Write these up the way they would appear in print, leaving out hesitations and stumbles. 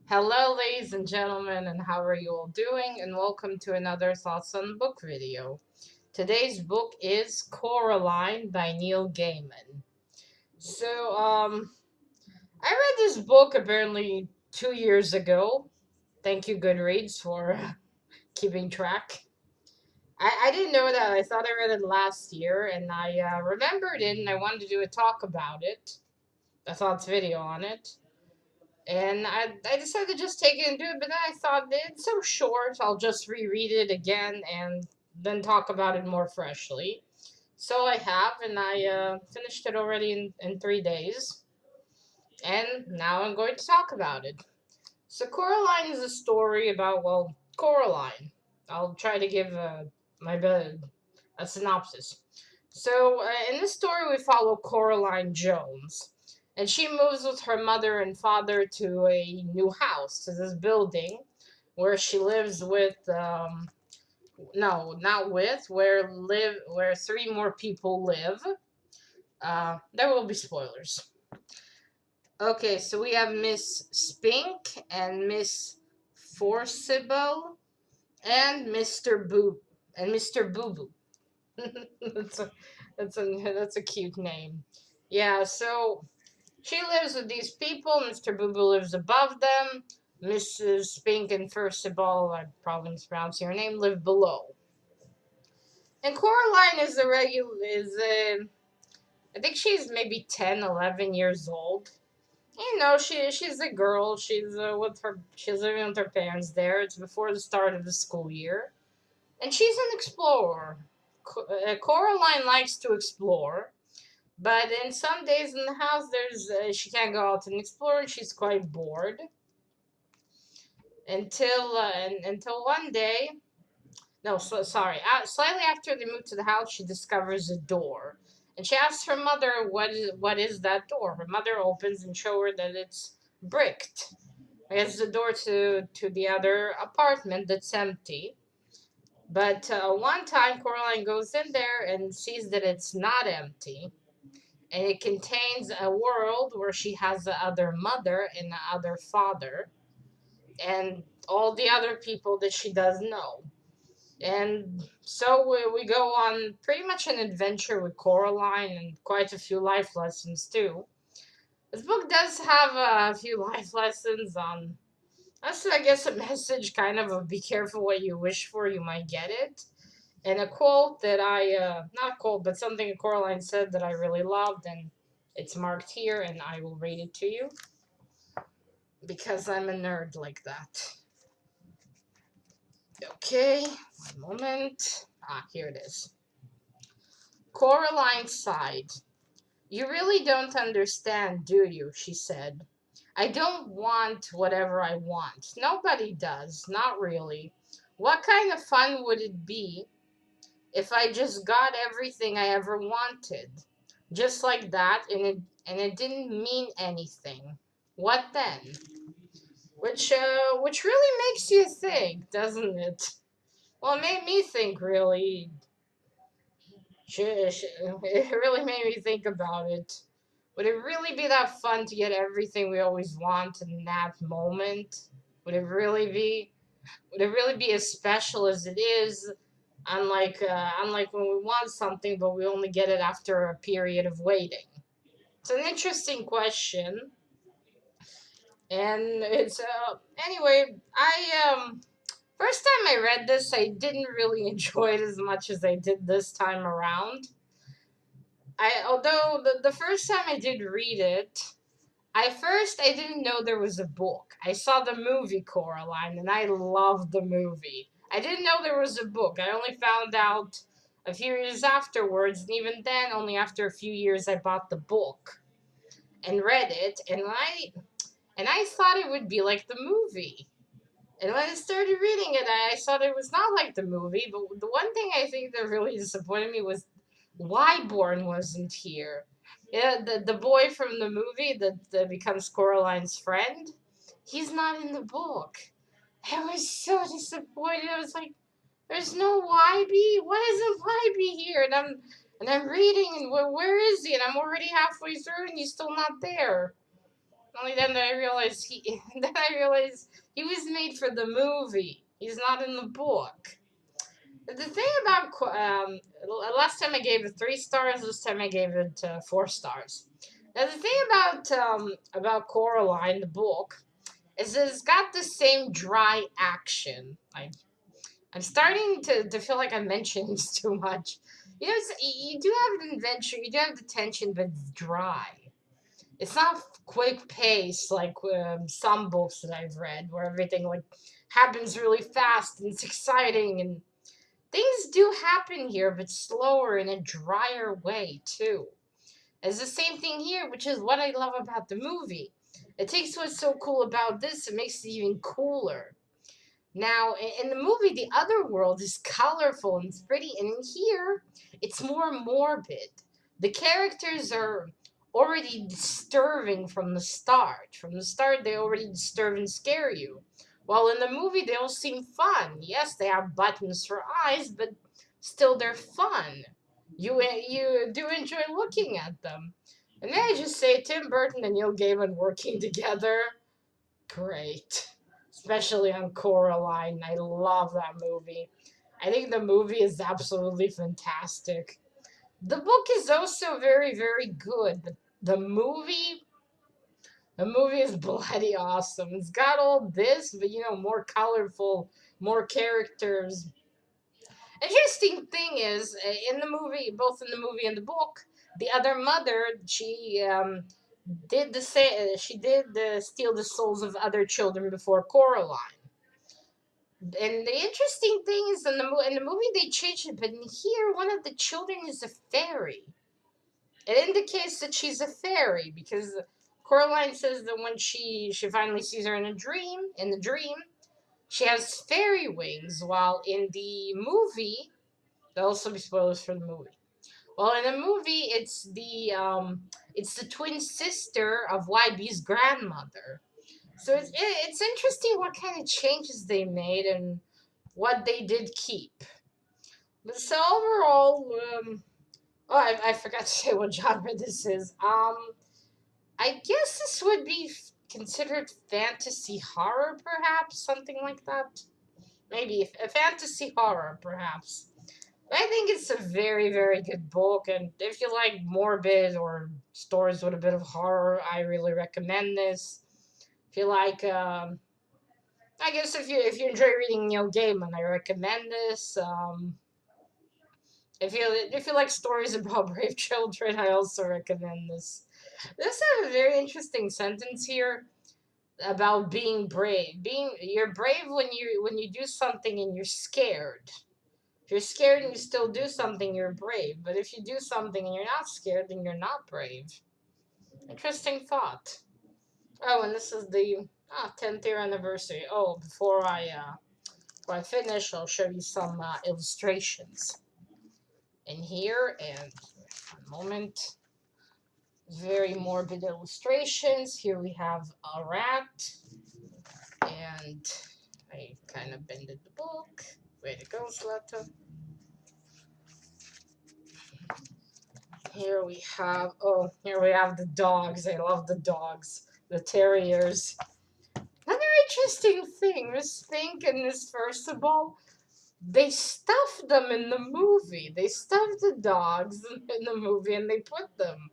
Hello, ladies and gentlemen, and how are you all doing? And welcome to another Thoughts on Book video. Today's book is Coraline by Neil Gaiman. I read this book apparently 2 years ago. Thank you, Goodreads, for keeping track. I didn't know that. I thought I read it last year, and I remembered it, and I wanted to do a talk about it, a thoughts video on it. And I decided to just take it and do it, but then I thought it's so short, I'll just reread it again and then talk about it more freshly. So I have, and I finished it already in 3 days, and now I'm going to talk about it. So Coraline is a story about, well, Coraline. I'll try to give a synopsis. In this story, we follow Coraline Jones, and she moves with her mother and father to a new house, to this building, where she lives with, no, not with, where three more people live. There will be spoilers. Okay, so we have Miss Spink and Miss Forcible and Mr. Boo Boo. that's a that's a cute name. Yeah, so she lives with these people. Mr. Boo Boo lives above them. Mrs. Spink and Forcible, I'm probably mispronouncing her name, live below. And Coraline is a regular I think she's maybe 10, 11 years old. She's a girl. She's living with her parents there. It's before the start of the school year, and she's an explorer. Coraline likes to explore, but in some days in the house, there's she can't go out and explore, and she's quite bored until one day. No, sorry. Slightly after they move to the house, she discovers a door, and she asks her mother, "What is that door?" Her mother opens and show her that it's bricked. It's the door to the other apartment that's empty. But one time, Coraline goes in there and sees that it's not empty, and it contains a world where she has the other mother and the other father, and all the other people that she does know. And so we go on pretty much an adventure with Coraline and quite a few life lessons too. This book does have a few life lessons on. That's, I guess, a message kind of be careful what you wish for, you might get it. And a quote that not a quote, but something Coraline said that I really loved, and it's marked here, and I will read it to you because I'm a nerd like that. Okay, one moment. Here it is. Coraline sighed. "You really don't understand, do you?" she said. "I don't want whatever I want. Nobody does, not really. What kind of fun would it be if I just got everything I ever wanted? Just like that, and it didn't mean anything. What then?" Which really makes you think, doesn't it? Well, it made me think, really. It really made me think about it. Would it really be that fun to get everything we always want in that moment? Would it really be? Would it really be as special as it is? Unlike when we want something, but we only get it after a period of waiting. It's an interesting question, and it's anyway. I first time I read this, I didn't really enjoy it as much as I did this time around. Although the first time I did read it, I didn't know there was a book. I saw the movie Coraline, and I loved the movie. I didn't know there was a book. I only found out a few years afterwards, and even then, only after a few years, I bought the book and read it, and I thought it would be like the movie. And when I started reading it, I thought it was not like the movie. But the one thing I think that really disappointed me was Wyborn wasn't here. Yeah, the boy from the movie that becomes Coraline's friend, he's not in the book. I was so disappointed. I was like, "There's no YB. Why isn't YB here?" And I'm reading, and where is he? And I'm already halfway through, and he's still not there. Only then I realized he then I realized he was made for the movie. He's not in the book. The thing about last time I gave it 3 stars. This time I gave it 4 stars. Now the thing about Coraline, the book, is that it's got the same dry action. I'm starting to feel like I mentioned too much. You know, you do have an adventure, you do have the tension, but it's dry. It's not quick pace like some books that I've read, where everything like happens really fast and it's exciting, and things do happen here, but slower in a drier way too. It's the same thing here, which is what I love about the movie. It takes what's so cool about this, it makes it even cooler. Now, in the movie, the other world is colorful and it's pretty, and in here, it's more morbid. The characters are already disturbing from the start. From the start, they already disturb and scare you. While in the movie, they all seem fun. Yes, they have buttons for eyes, but still, they're fun. You do enjoy looking at them. And then I just say Tim Burton and Neil Gaiman working together, great. Especially on Coraline. I love that movie. I think the movie is absolutely fantastic. The book is also very, very good, but the movie, the movie is bloody awesome. It's got all this, but more colorful, more characters. Interesting thing is, in the movie, both in the movie and the book, the other mother, did the same. She did steal the souls of other children before Coraline. And the interesting thing is, in the movie they changed it, but in here, one of the children is a fairy. It indicates that she's a fairy because Coraline says that when she finally sees her in the dream, she has fairy wings. While in the movie, there'll also be spoilers for the movie. Well, in the movie, it's the twin sister of YB's grandmother. So it's interesting what kind of changes they made and what they did keep. But so overall, oh, I forgot to say what genre this is. I guess this would be considered fantasy horror, perhaps something like that. Maybe a fantasy horror, perhaps. But I think it's a very, very good book, and if you like morbid or stories with a bit of horror, I really recommend this. If you like, I guess if you enjoy reading Neil Gaiman, I recommend this. If you like stories about brave children, I also recommend this. This has a very interesting sentence here about being brave. You're brave when you do something and you're scared. If you're scared and you still do something, you're brave. But if you do something and you're not scared, then you're not brave. Interesting thought. Oh, and this is the 10th year anniversary. Oh, before I finish, I'll show you some illustrations in here. And one moment. Very morbid illustrations. Here we have a rat, and I kind of bended the book. Way to go, Slata. Here we have the dogs. I love the dogs. The terriers. Another interesting thing, Miss Fink and Miss Firstable, they stuffed them in the movie. They stuffed the dogs in the movie and they put them.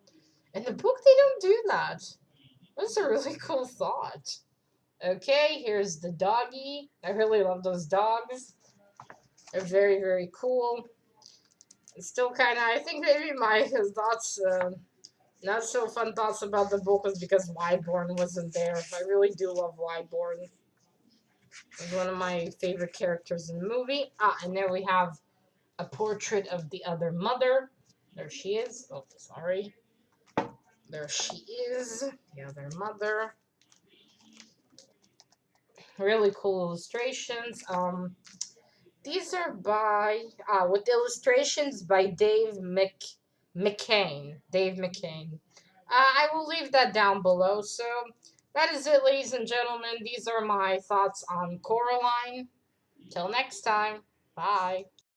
In the book, they don't do that. That's a really cool thought. Okay, here's the doggy. I really love those dogs. They're very, very cool. It's still kind of, I think maybe my thoughts, not so fun thoughts about the book was because Wyborn wasn't there. I really do love Wyborn. He's one of my favorite characters in the movie. And there we have a portrait of the other mother. There she is. Oh, sorry. There she is, the other mother. Really cool illustrations. These are with illustrations by McKean. Dave McKean. I will leave that down below. So that is it, ladies and gentlemen. These are my thoughts on Coraline. Till next time. Bye.